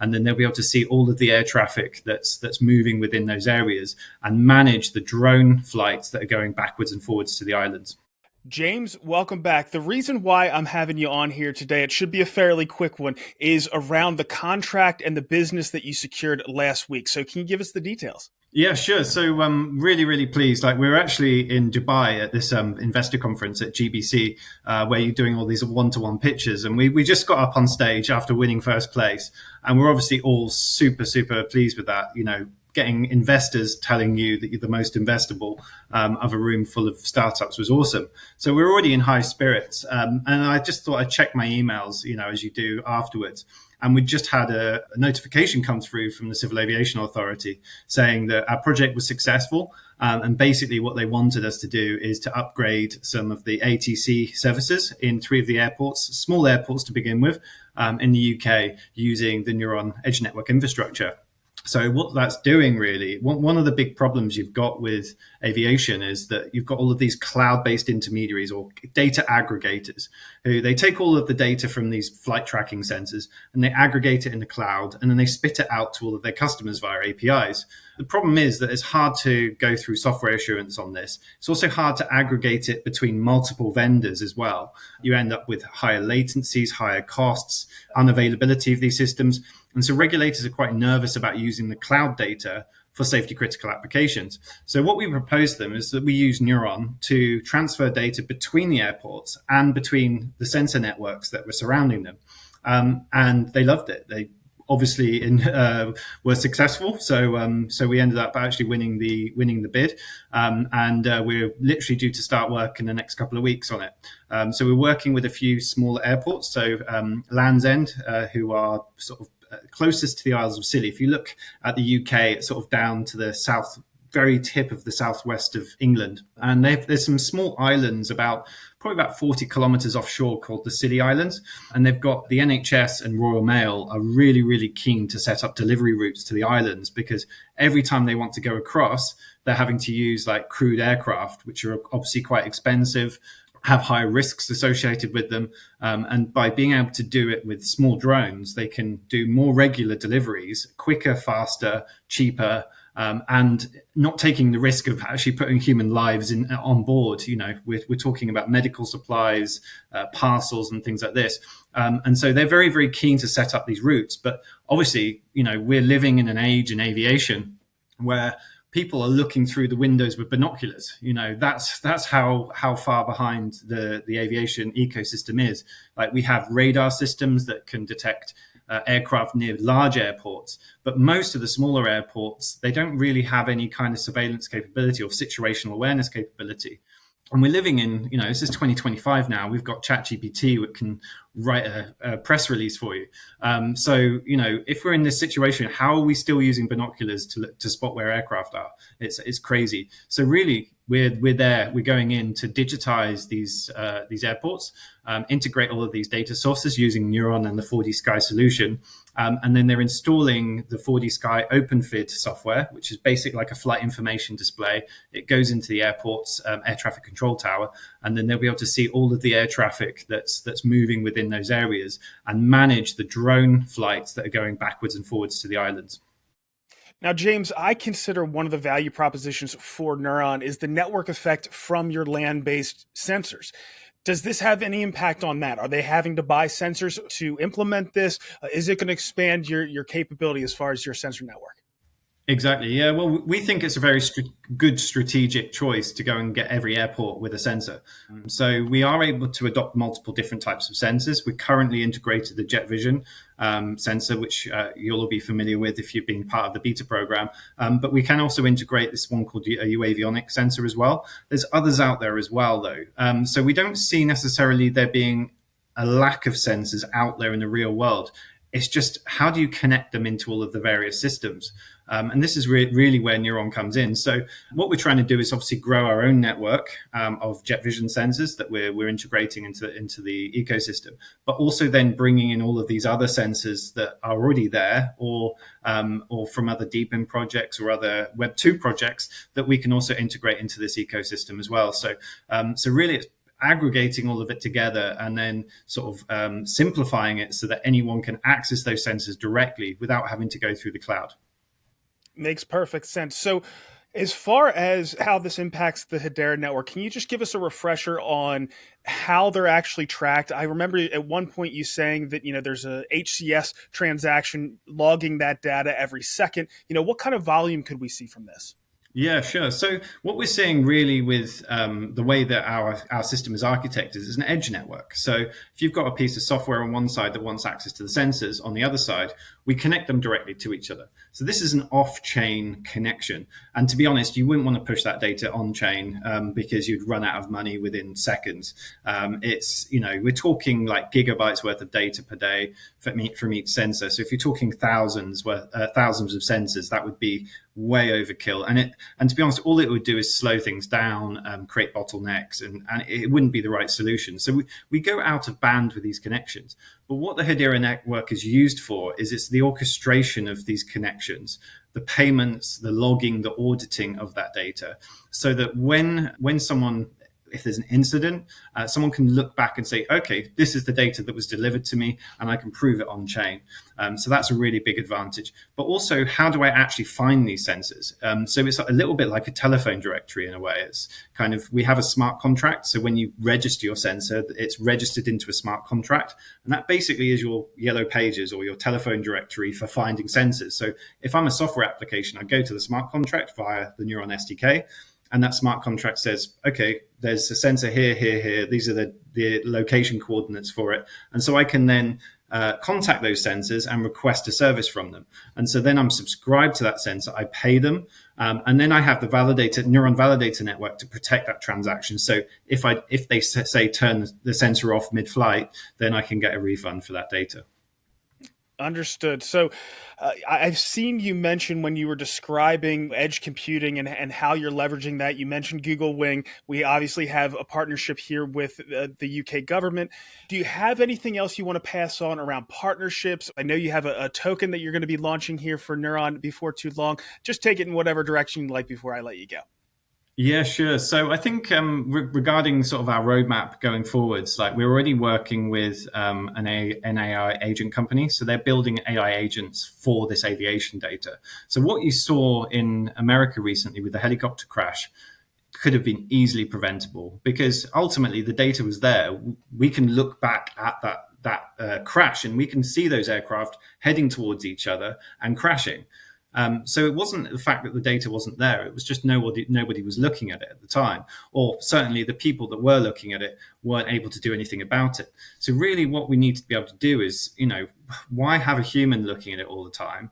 and then they'll be able to see all of the air traffic that's moving within those areas and manage the drone flights that are going backwards and forwards to the islands. James, welcome back. The reason why I'm having you on here today, it should be a fairly quick one, is around the contract and the business that you secured last week. So can you give us the details? Yeah, sure. So I'm really pleased. Like, we're actually in Dubai at this investor conference at GBC, where you're doing all these one-to-one pitches. And we just got up on stage after winning first place. And we're obviously all super pleased with that, getting investors telling you that you're the most investable of a room full of startups was awesome. So we're already in high spirits. And I just thought I'd check my emails, as you do afterwards. And we just had a notification come through from the Civil Aviation Authority saying that our project was successful. And basically what they wanted us to do is to upgrade some of the ATC services in 3 of the airports, small airports to begin with, in the UK using the Neuron edge network infrastructure. So what that's doing really, one of the big problems you've got with aviation is that you've got all of these cloud-based intermediaries or data aggregators who they take all of the data from these flight tracking sensors and they aggregate it in the cloud and then they spit it out to all of their customers via APIs. The problem is that it's hard to go through software assurance on this. It's also hard to aggregate it between multiple vendors as well. You end up with higher latencies, higher costs, unavailability of these systems. And so regulators are quite nervous about using the cloud data for safety critical applications. So what we propose to them is that we use Neuron to transfer data between the airports and between the sensor networks that were surrounding them. And they loved it. They obviously were successful. So we ended up actually winning the bid. And we're literally due to start work in the next couple of weeks on it. So we're working with a few smaller airports. So Land's End, who are sort of closest to the Isles of Scilly. If you look at the UK, it's sort of down to the south, very tip of the southwest of England. And there's some small islands probably about 40 kilometers offshore called the Scilly Islands. And they've got the NHS and Royal Mail are really keen to set up delivery routes to the islands because every time they want to go across, they're having to use like crewed aircraft, which are obviously quite expensive, have high risks associated with them. And by being able to do it with small drones, they can do more regular deliveries, quicker, faster, cheaper, and not taking the risk of actually putting human lives on board. We're talking about medical supplies, parcels and things like this. And so they're very keen to set up these routes. But obviously, we're living in an age in aviation where people are looking through the windows with binoculars. That's how far behind the aviation ecosystem is. Like, we have radar systems that can detect aircraft near large airports, but most of the smaller airports, they don't really have any kind of surveillance capability or situational awareness capability. And we're living in, this is 2025 now. We've got ChatGPT that can write a press release for you. So, if we're in this situation, how are we still using binoculars to spot where aircraft are? It's crazy. So really, we're there. We're going in to digitize these airports, integrate all of these data sources using Neuron and the 4D Sky solution. And then they're installing the 4D Sky OpenFID software, which is basically like a flight information display. It goes into the airport's air traffic control tower, and then they'll be able to see all of the air traffic that's moving within those areas and manage the drone flights that are going backwards and forwards to the islands. Now, James, I consider one of the value propositions for Neuron is the network effect from your land-based sensors. Does this have any impact on that? Are they having to buy sensors to implement this? Is it going to expand your capability as far as your sensor network? Exactly. Yeah. Well, we think it's a very good strategic choice to go and get every airport with a sensor. So we are able to adopt multiple different types of sensors. We currently integrated the Jet Vision sensor, which you'll all be familiar with if you've been part of the beta program. But we can also integrate this one called a UAvionic sensor as well. There's others out there as well, though. So we don't see necessarily there being a lack of sensors out there in the real world. It's just, how do you connect them into all of the various systems? And this is really where Neuron comes in. So what we're trying to do is obviously grow our own network of Jet Vision sensors that we're integrating into the ecosystem, but also then bringing in all of these other sensors that are already there, or from other DePin projects or other Web 2 projects that we can also integrate into this ecosystem as well. So really, aggregating all of it together and then sort of simplifying it so that anyone can access those sensors directly without having to go through the cloud. Makes perfect sense. So, as far as how this impacts the Hedera network, can you just give us a refresher on how they're actually tracked? I remember at one point you saying that, there's a HCS transaction logging that data every second. What kind of volume could we see from this? Yeah, sure. So what we're seeing really with the way that our system is architected is an edge network. So if you've got a piece of software on one side that wants access to the sensors, on the other side, we connect them directly to each other. So this is an off-chain connection. And to be honest, you wouldn't want to push that data on-chain because you'd run out of money within seconds. We're talking like gigabytes worth of data per day from each sensor. So if you're talking thousands of sensors, that would be way overkill. And to be honest, all it would do is slow things down, create bottlenecks, and it wouldn't be the right solution. So we go out of band with these connections. But what the Hedera network is used for is it's the orchestration of these connections, the payments, the logging, the auditing of that data, so that when someone, if there's an incident, someone can look back and say, okay, this is the data that was delivered to me, and I can prove it on chain. So that's a really big advantage. But also, how do I actually find these sensors? So it's a little bit like a telephone directory in a way. It's kind of, we have a smart contract. So when you register your sensor, it's registered into a smart contract. And that basically is your yellow pages or your telephone directory for finding sensors. So if I'm a software application, I go to the smart contract via the Neuron SDK. And that smart contract says, okay, there's a sensor here, here, here. These are the location coordinates for it. And so I can then contact those sensors and request a service from them. And so then I'm subscribed to that sensor. I pay them. And then I have the Neuron validator network to protect that transaction. So if they say turn the sensor off mid-flight, then I can get a refund for that data. Understood. So I've seen you mention when you were describing edge computing and how you're leveraging that, you mentioned Google Wing. We obviously have a partnership here with the UK government. Do you have anything else you want to pass on around partnerships? I know you have a token that you're going to be launching here for Neuron before too long. Just take it in whatever direction you'd like before I let you go. Yeah, sure. So I think regarding sort of our roadmap going forwards, like we're already working with an AI agent company. So they're building AI agents for this aviation data. So what you saw in America recently with the helicopter crash could have been easily preventable because ultimately the data was there. We can look back at that crash and we can see those aircraft heading towards each other and crashing. So it wasn't the fact that the data wasn't there. It was just nobody was looking at it at the time. Or certainly the people that were looking at it weren't able to do anything about it. So really what we need to be able to do is, why have a human looking at it all the time?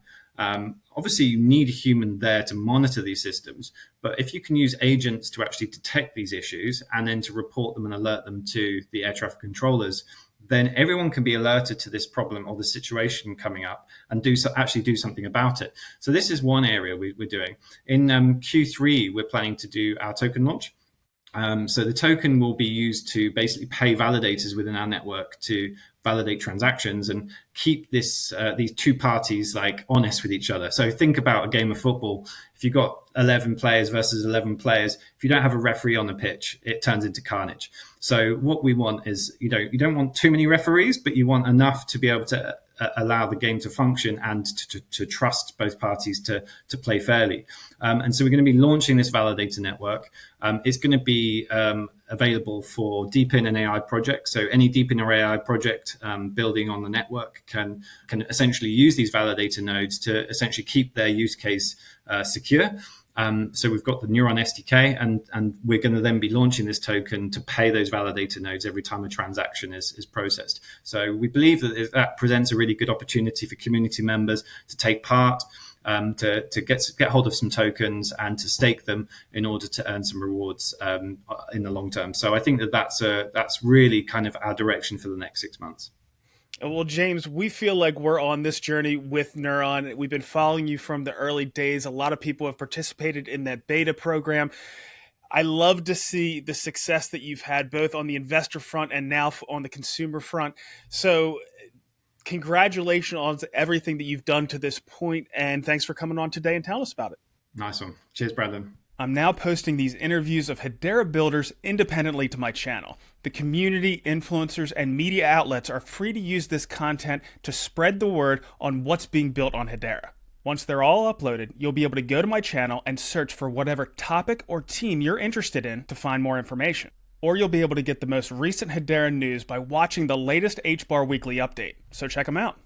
Obviously, you need a human there to monitor these systems. But if you can use agents to actually detect these issues and then to report them and alert them to the air traffic controllers, then everyone can be alerted to this problem or the situation coming up and actually do something about it. So this is one area we're doing. In Q3, we're planning to do our token launch. So the token will be used to basically pay validators within our network to validate transactions and keep these two parties like honest with each other. So think about a game of football. If you've got 11 players versus 11 players, if you don't have a referee on the pitch, it turns into carnage. So what we want is, you don't want too many referees, but you want enough to be able to allow the game to function and to trust both parties to play fairly. And so we're going to be launching this validator network. It's going to be available for DePin and AI projects. So any DePin or AI project building on the network can essentially use these validator nodes to essentially keep their use case secure. So we've got the Neuron SDK, and we're going to then be launching this token to pay those validator nodes every time a transaction is processed. So we believe that presents a really good opportunity for community members to take part, to get hold of some tokens and to stake them in order to earn some rewards in the long term. So I think that's really kind of our direction for the next 6 months. Well, James, we feel like we're on this journey with Neuron. We've been following you from the early days. A lot of people have participated in that beta program. I love to see the success that you've had both on the investor front and now on the consumer front. So congratulations on everything that you've done to this point, and thanks for coming on today and telling us about it. Nice one. Cheers, Brandon. I'm now posting these interviews of Hedera builders independently to my channel. The community, influencers, and media outlets are free to use this content to spread the word on what's being built on Hedera. Once they're all uploaded, you'll be able to go to my channel and search for whatever topic or team you're interested in to find more information. Or you'll be able to get the most recent Hedera news by watching the latest HBAR Weekly update. So check them out.